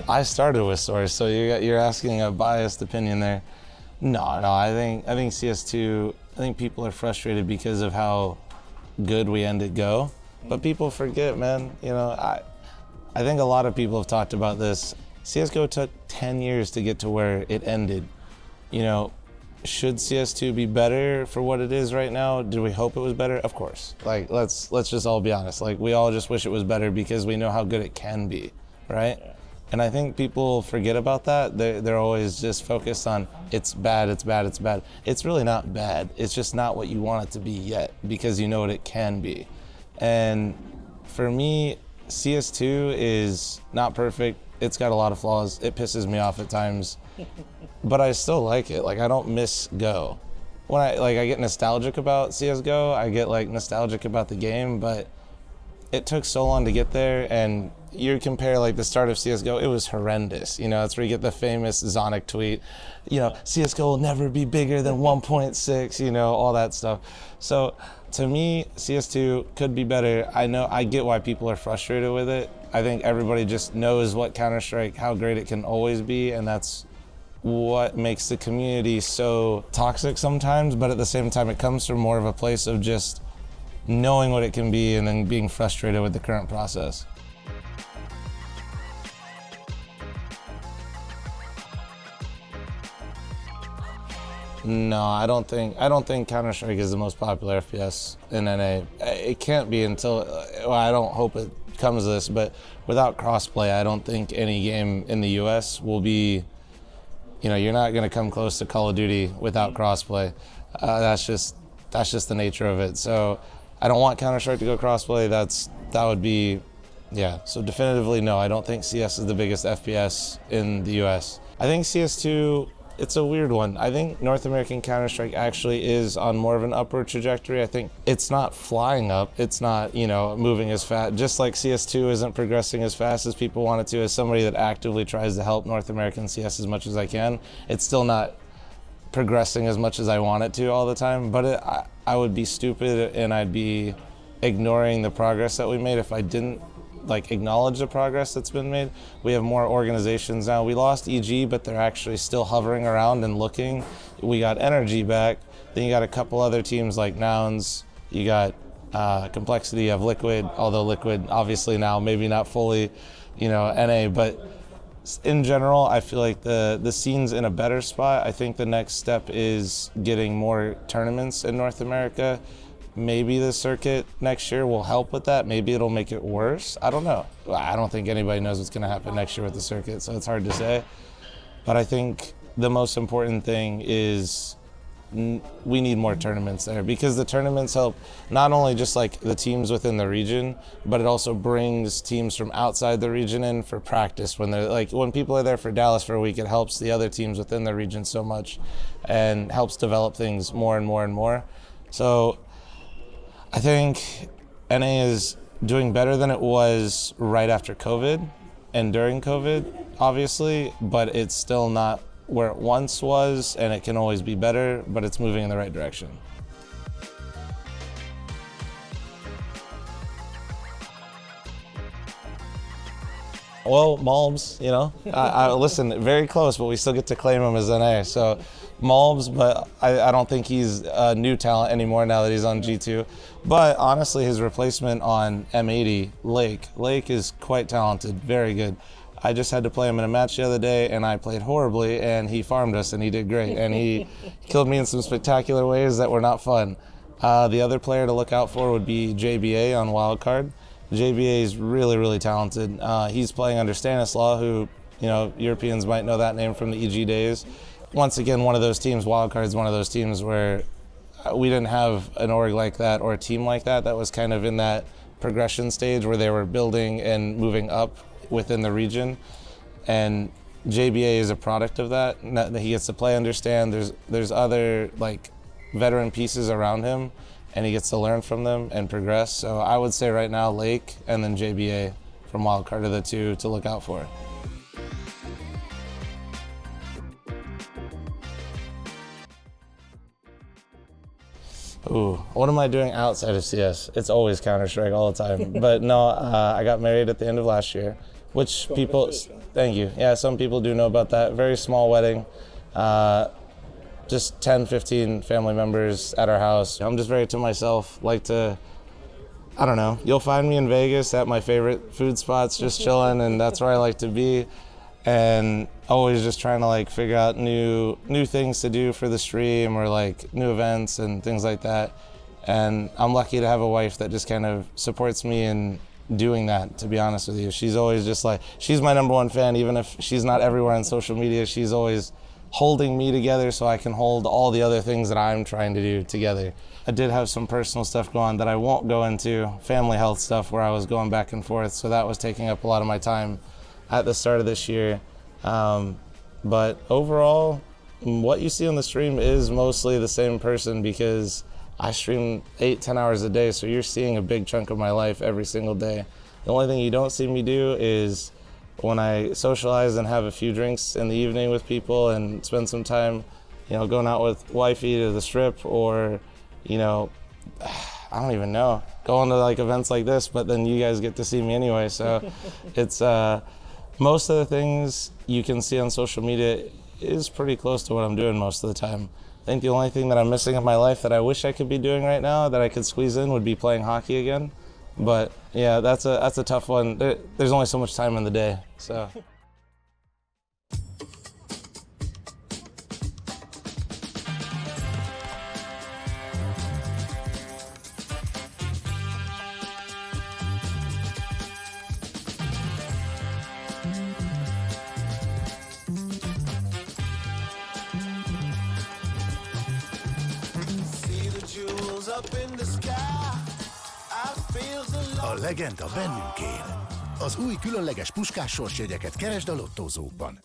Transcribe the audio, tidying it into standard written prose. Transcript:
I started with Source, so you're asking a biased opinion there. No, I think CS2. I think people are frustrated because of how good we ended Go, but people forget, man. You know, I think a lot of people have talked about this. CS:GO took 10 years to get to where it ended. You know, should CS2 be better for what it is right now? Do we hope it was better? Of course. Like, let's just all be honest. Like, we all just wish it was better because we know how good it can be, right? Yeah. And I think people forget about that. They're always just focused on it's bad, it's bad, it's bad. It's really not bad. It's just not what you want it to be yet because you know what it can be. And for me, CS2 is not perfect. It's got a lot of flaws. It pisses me off at times, but I still like it. Like, I don't miss Go. When I get nostalgic about CS:GO, I get like nostalgic about the game, but it took so long to get there. And you compare like the start of CS:GO, it was horrendous. You know, that's where you get the famous Zonic tweet, you know, CS:GO will never be bigger than 1.6, you know, all that stuff. So to me, CS2 could be better. I get why people are frustrated with it. I think everybody just knows what Counter-Strike, how great it can always be, and that's what makes the community so toxic sometimes, but at the same time, it comes from more of a place of just knowing what it can be and then being frustrated with the current process. No, I don't think Counter-Strike is the most popular FPS in NA. It can't be until, well, I don't hope it comes to this, but without crossplay, I don't think any game in the US will be, you know, you're not going to come close to Call of Duty without crossplay. That's just the nature of it. So I don't want Counter-Strike to go crossplay. That would be, yeah. So definitively, no, I don't think CS is the biggest FPS in the US. I think CS2, it's a weird one. I think North American Counter-Strike actually is on more of an upward trajectory. I think it's not flying up. It's not, you know, moving as fast. Just like CS2 isn't progressing as fast as people want it to. As somebody that actively tries to help North American CS as much as I can, it's still not progressing as much as I want it to all the time. But I would be stupid and I'd be ignoring the progress that we made if I didn't like acknowledge the progress that's been made. We have more organizations now. We lost EG, but they're actually still hovering around and looking. We got Energy back. Then you got a couple other teams like Nouns. You got Complexity of Liquid, although Liquid obviously now maybe not fully, you know, NA, but in general, I feel like the scene's in a better spot. I think the next step is getting more tournaments in North America. Maybe the circuit next year will help with that. Maybe it'll make it worse. I don't know. I don't think anybody knows what's going to happen next year with the circuit, so it's hard to say. But I think the most important thing is we need more tournaments there, because the tournaments help not only just like the teams within the region, but it also brings teams from outside the region in for practice. When people are there for Dallas for a week, it helps the other teams within the region so much and helps develop things more and more and more. So I think NA is doing better than it was right after COVID and during COVID, obviously, but it's still not where it once was, and it can always be better, but it's moving in the right direction. Well, Malms, you know, I listen, very close, but we still get to claim him as NA. So Malms, but I don't think he's a new talent anymore now that he's on G2. But honestly, his replacement on M80, Lake is quite talented, very good. I just had to play him in a match the other day, and I played horribly, and he farmed us, and he did great. And he killed me in some spectacular ways that were not fun. The other player to look out for would be JBA on Wildcard. JBA is really, really talented. He's playing under Stanislaw, who, you know, Europeans might know that name from the EG days. Once again, one of those teams, Wildcard is one of those teams where we didn't have an org like that or a team like that was kind of in that progression stage where they were building and moving up within the region. And JBA is a product of that. He gets to play, understand. There's other like veteran pieces around him, and he gets to learn from them and progress. So I would say right now Lake and then JBA from Wildcard are the two to look out for. Ooh, what am I doing outside of CS? It's always Counter-Strike all the time. But no, I got married at the end of last year. which people, thank you. Yeah, some people do know about that. Very small wedding. Just 10, 15 family members at our house. I'm just very to myself, like to, I don't know, you'll find me in Vegas at my favorite food spots, just chilling, and that's where I like to be. And always just trying to like figure out new things to do for the stream, or like new events and things like that. And I'm lucky to have a wife that just kind of supports me in doing that, to be honest with you. She's always just like, she's my #1 fan, even if she's not everywhere on social media. She's always holding me together so I can hold all the other things that I'm trying to do together. I did have some personal stuff going on that I won't go into, family health stuff where I was going back and forth, so that was taking up a lot of my time at the start of this year. But overall, what you see on the stream is mostly the same person, because I stream 8-10 hours a day, so you're seeing a big chunk of my life every single day. The only thing you don't see me do is when I socialize and have a few drinks in the evening with people and spend some time, you know, going out with wifey to the strip, or, you know, I don't even know, going to like events like this, but then you guys get to see me anyway. So it's, most of the things you can see on social media is pretty close to what I'm doing most of the time. I think the only thing that I'm missing in my life that I wish I could be doing right now, that I could squeeze in, would be playing hockey again. But yeah, that's a tough one. There's only so much time in the day, so. A legenda bennünk él. Az új különleges puskás sorsjegyeket keresd a lottózókban.